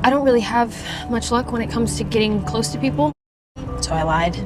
I don't really have much luck when it comes to getting close to people, so I lied.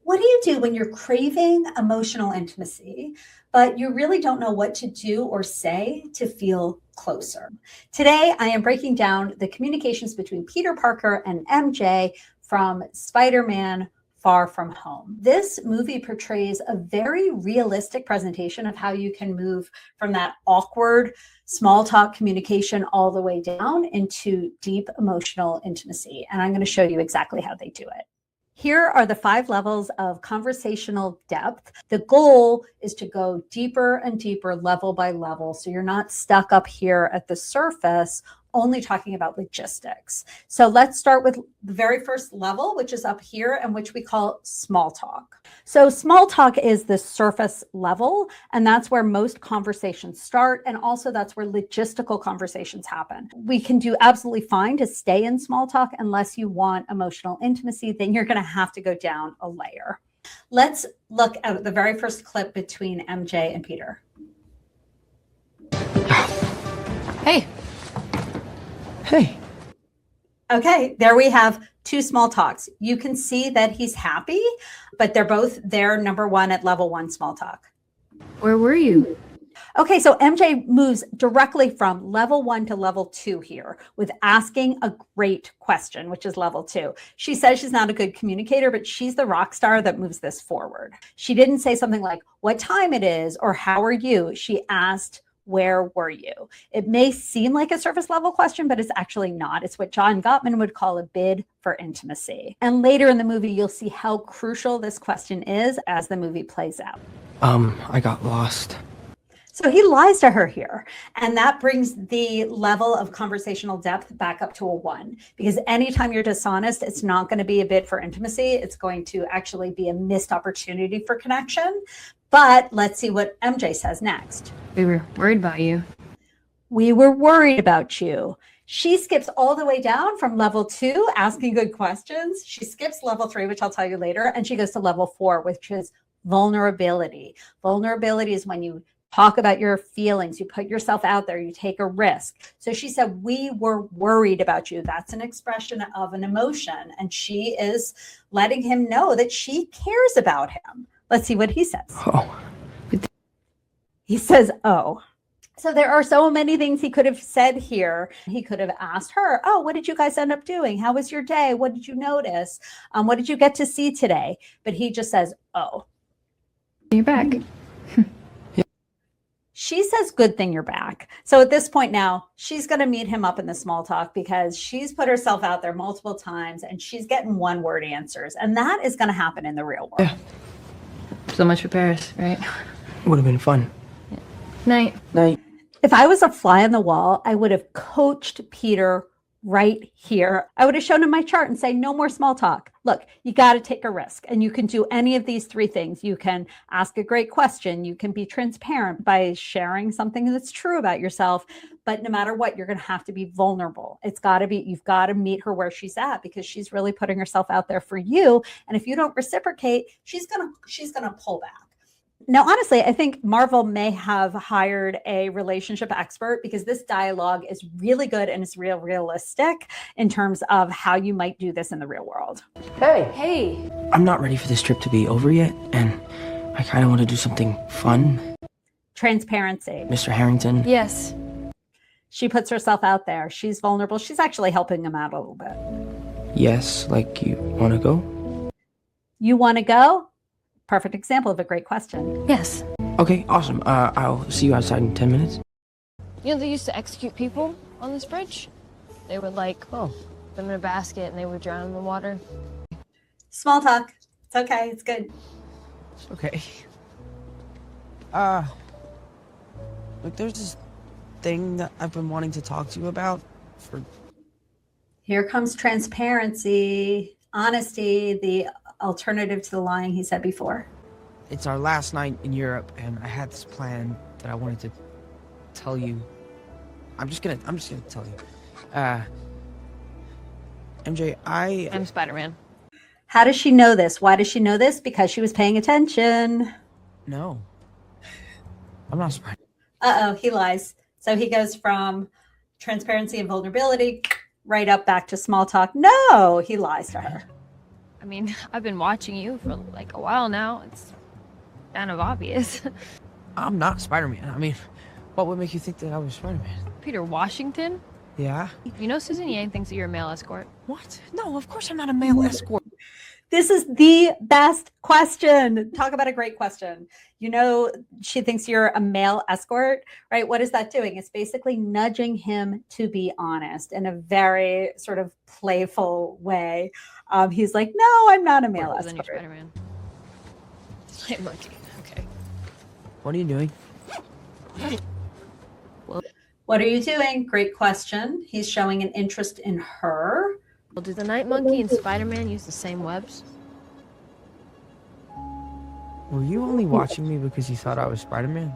What do you do when you're craving emotional intimacy, but you really don't know what to do or say to feel closer? Today, I am breaking down the communications between Peter Parker and MJ from Spider-Man Far From Home. This movie portrays a very realistic presentation of how you can move from that awkward small talk communication all the way down into deep emotional intimacy. And I'm going to show you exactly how they do it. Here are the 5 levels of conversational depth. The goal is to go deeper and deeper, level by level, so you're not stuck up here at the surface only talking about logistics. So let's start with the very first level, which is up here and which we call small talk. So small talk is the surface level, and that's where most conversations start. And also that's where logistical conversations happen. We can do absolutely fine to stay in small talk unless you want emotional intimacy, then you're going to have to go down a layer. Let's look at the very first clip between MJ and Peter. Hey. Hey. Okay, there we have 2 small talks. You can see that he's happy, but they're both there, number 1 at level 1 small talk. Where were you? Okay, so MJ moves directly from level 1 to level 2 here with asking a great question, which is level 2. She says she's not a good communicator, but she's the rock star that moves this forward. She didn't say something like, what time it is, or how are you? She asked, where were you? It may seem like a surface level question, but it's actually not. It's what John Gottman would call a bid for intimacy. And later in the movie, you'll see how crucial this question is as the movie plays out. I got lost. So he lies to her here, and that brings the level of conversational depth back up to a 1, because anytime you're dishonest, it's not going to be a bid for intimacy. It's going to actually be a missed opportunity for connection. But let's see what MJ says next. We were worried about you. We were worried about you. She skips all the way down from level 2, asking good questions. She skips level 3, which I'll tell you later, and she goes to level 4, which is vulnerability. Vulnerability is when you talk about your feelings, you put yourself out there, you take a risk. So she said, we were worried about you. That's an expression of an emotion. And she is letting him know that she cares about him. Let's see what he says. Oh. He says, oh. So there are so many things he could have said here. He could have asked her, oh, what did you guys end up doing? How was your day? What did you notice? What did you get to see today? But he just says, oh. You're back. She says, good thing you're back. So at this point now, she's going to meet him up in the small talk because she's put herself out there multiple times and she's getting 1-word answers. And that is going to happen in the real world. Yeah. So much for Paris, right? Would have been fun. Yeah. Night. Night. If I was a fly on the wall, I would have coached Peter right here. I would have shown him my chart and say, no more small talk. Look, you got to take a risk, and you can do any of these 3 things. You can ask a great question. You can be transparent by sharing something that's true about yourself. But no matter what, you're going to have to be vulnerable. It's got to be, you've got to meet her where she's at, because she's really putting herself out there for you. And if you don't reciprocate, she's going to pull back. Now, honestly, I think Marvel may have hired a relationship expert, because this dialogue is really good and it's realistic in terms of how you might do this in the real world. Hey. Hey. I'm not ready for this trip to be over yet, and I kind of want to do something fun. Transparency. Mr. Harrington. Yes. She puts herself out there. She's vulnerable. She's actually helping him out a little bit. Yes, like you want to go? You want to go? Perfect example of a great question. Yes. Okay, awesome. I'll see you outside in 10 minutes. You know, they used to execute people on this bridge. They would put them in a basket and they would drown in the water. Small talk. It's okay. It's good. Okay. Look, there's this thing that I've been wanting to talk to you about for... Here comes transparency, honesty, the alternative to the lying he said before. It's our last night in Europe, and I had this plan that I wanted to tell you. I'm just gonna tell you. MJ, I'm Spider-Man. How does she know this? Why does she know this? Because she was paying attention. No. I'm not Spider. Uh-oh, he lies. So he goes from transparency and vulnerability Right up back to small talk. No, he lies to her. I mean, I've been watching you for like a while now. It's kind of obvious. I'm not Spider-Man. I mean, what would make you think that I was Spider-Man? Peter Washington? Yeah? You know Susan Yang thinks that you're a male escort. What? No, of course I'm not a male escort. This is the best question. Talk about a great question. You know, she thinks you're a male escort, right? What is that doing? It's basically nudging him to be honest in a very sort of playful way. He's like, no, I'm not a male Then you're escort. Spider-Man. Hey, monkey. Okay. What are you doing? What are you doing? Great question. He's showing an interest in her. Well, do the Night Monkey and Spider-Man use the same webs? Were you only watching me because you thought I was Spider-Man?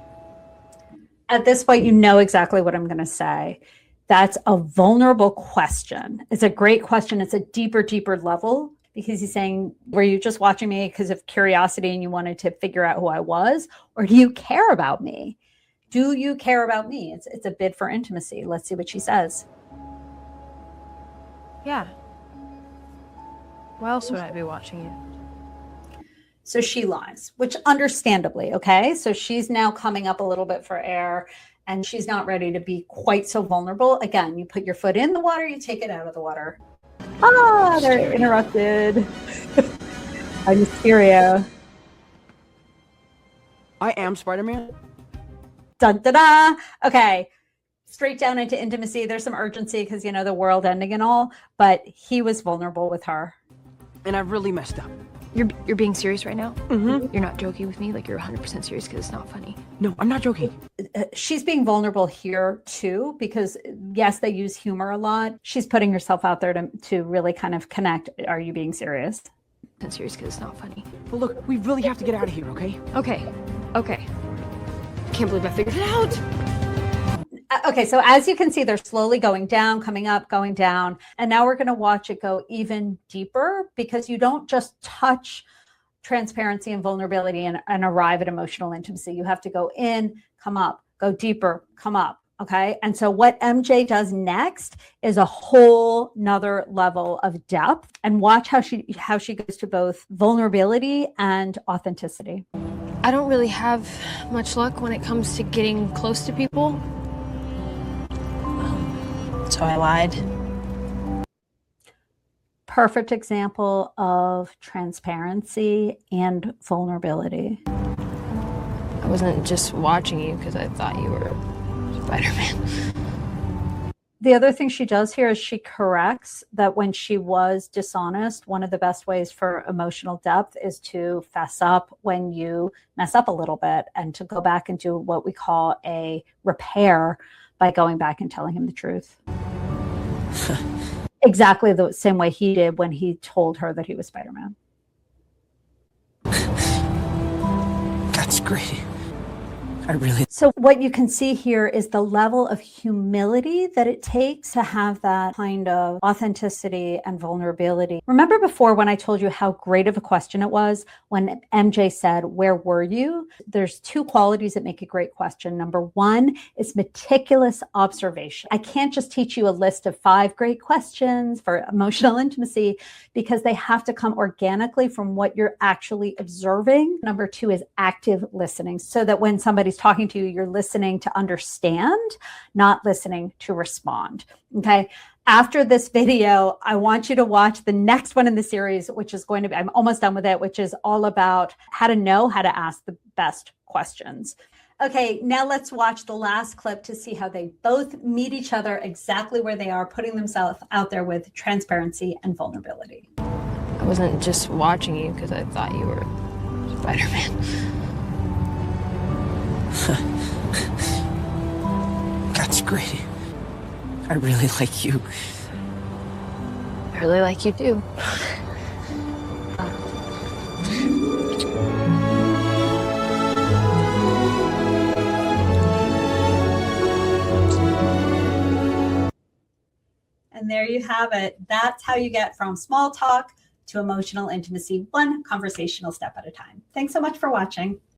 At this point, you know exactly what I'm going to say. That's a vulnerable question. It's a great question. It's a deeper, deeper level because he's saying, were you just watching me because of curiosity and you wanted to figure out who I was? Or do you care about me? Do you care about me? It's a bid for intimacy. Let's see what she says. Yeah. Why else would I be watching you? So she lies, which understandably, okay? So she's now coming up a little bit for air and she's not ready to be quite so vulnerable. Again, you put your foot in the water, you take it out of the water. Ah, they're interrupted. I'm Mysterio. I am Spider-Man? Dun, da, da. Okay, straight down into intimacy. There's some urgency because, you know, the world ending and all, but he was vulnerable with her. And I really messed up. You're being serious right now? Mm-hmm. You're not joking with me? Like you're 100% serious because it's not funny? No, I'm not joking. She's being vulnerable here too, because yes, they use humor a lot. She's putting herself out there to really kind of connect. Are you being serious? I'm serious because it's not funny. But look, we really have to get out of here, okay? Okay. Can't believe I figured it out. Okay, so as you can see, they're slowly going down, coming up, going down. And now we're going to watch it go even deeper because you don't just touch transparency and vulnerability and arrive at emotional intimacy. You have to go in, come up, go deeper, come up. Okay. And so what MJ does next is a whole nother level of depth, and watch how she goes to both vulnerability and authenticity. I don't really have much luck when it comes to getting close to people. So I lied. Perfect example of transparency and vulnerability. I wasn't just watching you because I thought you were Spider-Man. The other thing she does here is she corrects that when she was dishonest, one of the best ways for emotional depth is to fess up when you mess up a little bit and to go back and do what we call a repair by going back and telling him the truth. Exactly the same way he did when he told her that he was Spider-Man. That's great. I really... So what you can see here is the level of humility that it takes to have that kind of authenticity and vulnerability. Remember before when I told you how great of a question it was when MJ said, "Where were you?" There's two qualities that make a great question. Number one is meticulous observation. I can't just teach you a list of 5 great questions for emotional intimacy because they have to come organically from what you're actually observing. Number 2 is active listening, so that when somebody's talking to you, you're listening to understand, not listening to respond. Okay. After this video, I want you to watch the next one in the series, which is going to be, I'm almost done with it, which is all about how to know how to ask the best questions. Okay, now let's watch the last clip to see how they both meet each other exactly where they are, putting themselves out there with transparency and vulnerability. I wasn't just watching you because I thought you were Spider-Man. That's great. I really like you. I really like you too. And there you have it. That's how you get from small talk to emotional intimacy, one conversational step at a time. Thanks so much for watching.